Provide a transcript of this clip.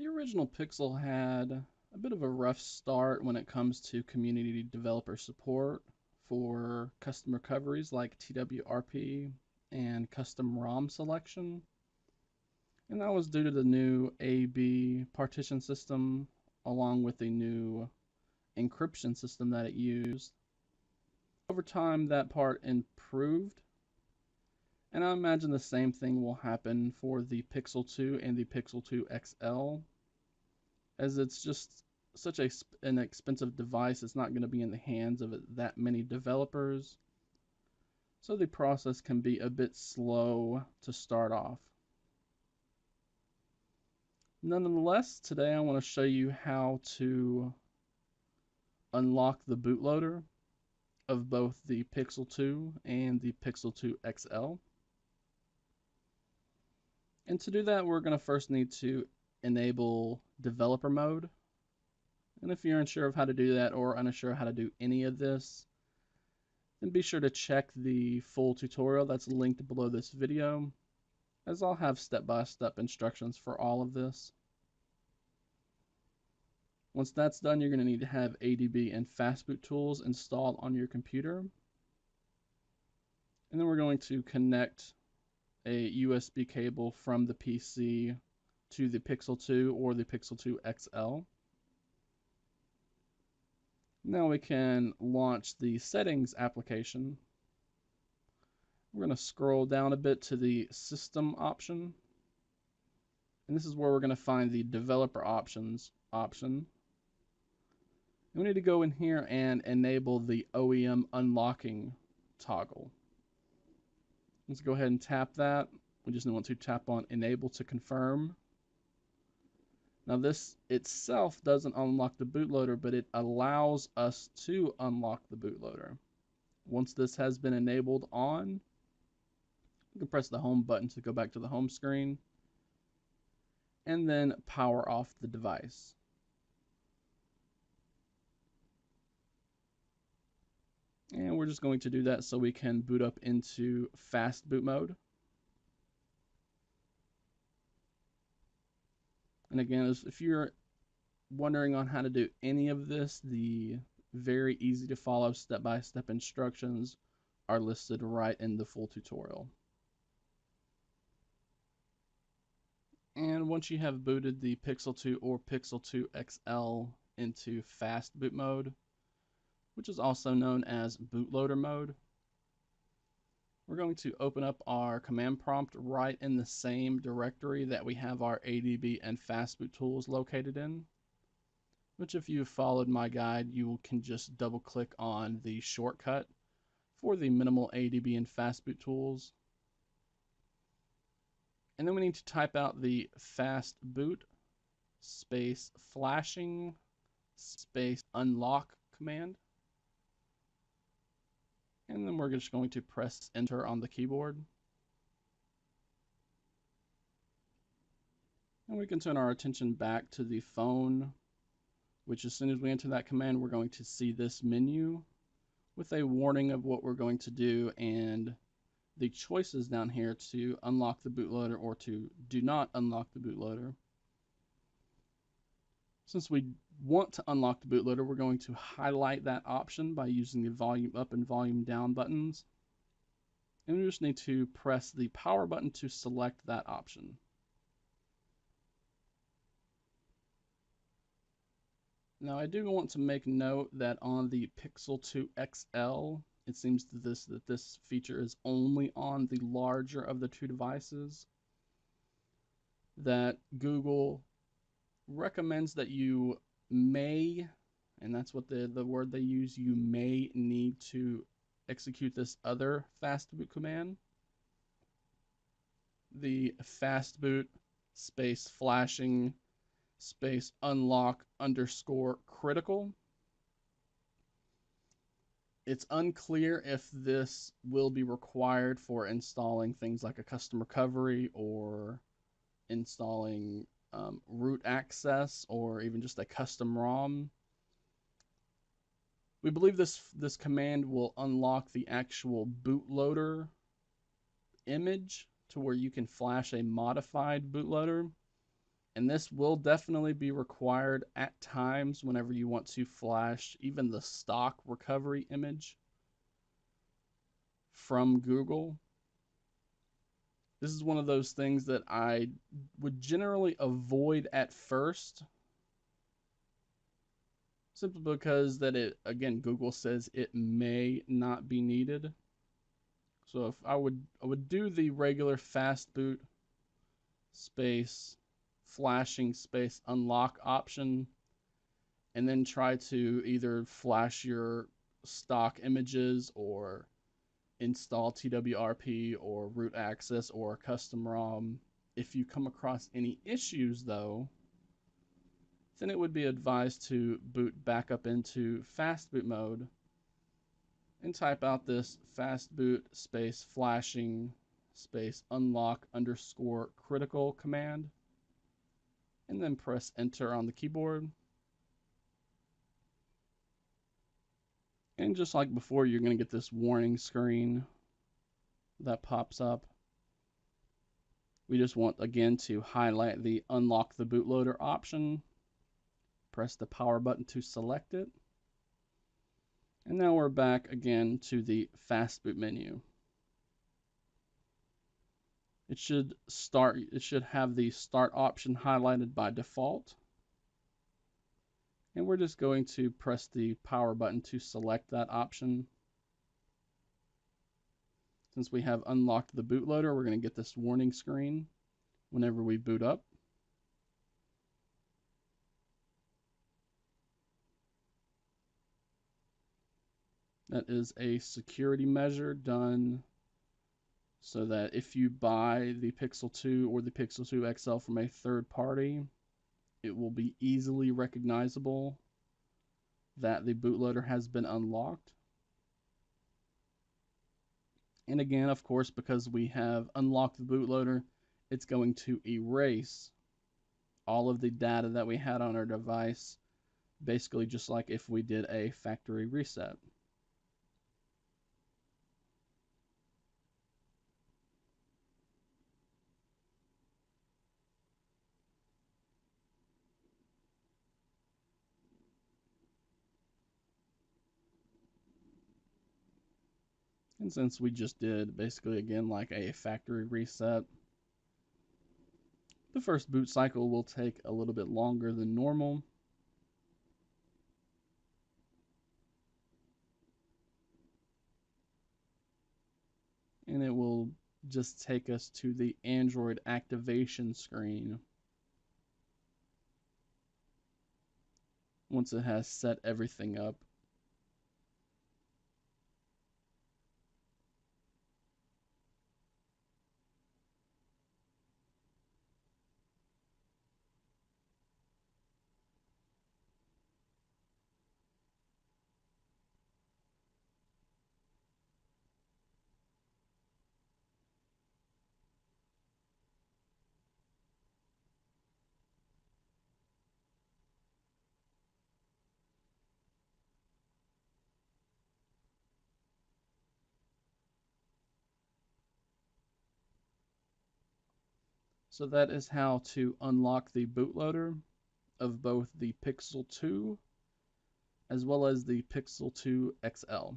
The original Pixel had a bit of a rough start when it comes to community developer support for custom recoveries like TWRP and custom ROM selection. And that was due to the new AB partition system along with the new encryption system that it used. Over time, that part improved, and I imagine the same thing will happen for the Pixel 2 and the Pixel 2 XL, as it's just such an expensive device. It's not going to be in the hands of that many developers, so the process can be a bit slow to start off. Nonetheless, today I want to show you how to unlock the bootloader of both the Pixel 2 and the Pixel 2 XL. And to do that, we're going to first need to enable developer mode. And if you're unsure of how to do that or unsure how to do any of this, then be sure to check the full tutorial that's linked below this video, as I'll have step-by-step instructions for all of this. Once that's done, you're going to need to have ADB and fastboot tools installed on your computer. And then we're going to connect a USB cable from the PC to the Pixel 2 or the Pixel 2 XL. Now we can launch the settings application. We're going to scroll down a bit to the system option. And this is where we're going to find the developer options option. And we need to go in here and enable the OEM unlocking toggle. Let's go ahead and tap that. We just want to tap on enable to confirm. Now this itself doesn't unlock the bootloader, but it allows us to unlock the bootloader. Once this has been enabled on, you can press the home button to go back to the home screen and then power off the device. And we're just going to do that so we can boot up into fast boot mode. And again, if you're wondering on how to do any of this, the very easy to follow step-by-step instructions are listed right in the full tutorial. And once you have booted the Pixel 2 or Pixel 2 XL into fast boot mode, which is also known as bootloader mode, we're going to open up our command prompt right in the same directory that we have our ADB and fastboot tools located in, which if you've followed my guide, you can just double click on the shortcut for the minimal ADB and fastboot tools. And then we need to type out the fastboot space flashing space unlock command. And then we're just going to press enter on the keyboard. And we can turn our attention back to the phone, which as soon as we enter that command, we're going to see this menu with a warning of what we're going to do and the choices down here to unlock the bootloader or to do not unlock the bootloader. Since we want to unlock the bootloader, we're going to highlight that option by using the volume up and volume down buttons. And we just need to press the power button to select that option. Now I do want to make note that on the Pixel 2 XL, it seems that this feature is only on the larger of the two devices, that Google recommends that you may, and that's what the word they use, you may need to execute this other fastboot command, the fastboot space flashing space unlock underscore critical. It's unclear if this will be required for installing things like a custom recovery or installing root access or even just a custom ROM. We believe this command will unlock the actual bootloader image to where you can flash a modified bootloader. And this will definitely be required at times whenever you want to flash even the stock recovery image from Google. This is one of those things that I would generally avoid at first, simply because that it, again, Google says it may not be needed. So if I would do the regular fast boot space flashing space unlock option, and then try to either flash your stock images or install TWRP or root access or custom ROM. If you come across any issues though, then it would be advised to boot back up into fast boot mode and type out this fast boot space flashing space unlock underscore critical command, and then press enter on the keyboard. And just like before, you're going to get this warning screen that pops up. We just want, again, to highlight the unlock the bootloader option, press the power button to select it, and now we're back again to the fast boot menu. It should have the start option highlighted by default. And we're just going to press the power button to select that option. Since we have unlocked the bootloader, we're going to get this warning screen whenever we boot up. That is a security measure done so that if you buy the Pixel 2 or the Pixel 2 XL from a third party, it will be easily recognizable that the bootloader has been unlocked. And again, of course, because we have unlocked the bootloader, it's going to erase all of the data that we had on our device, basically just like if we did a factory reset. And since we just did basically again like a factory reset, the first boot cycle will take a little bit longer than normal. And it will just take us to the Android activation screen once it has set everything up. So that is how to unlock the bootloader of both the Pixel 2 as well as the Pixel 2 XL.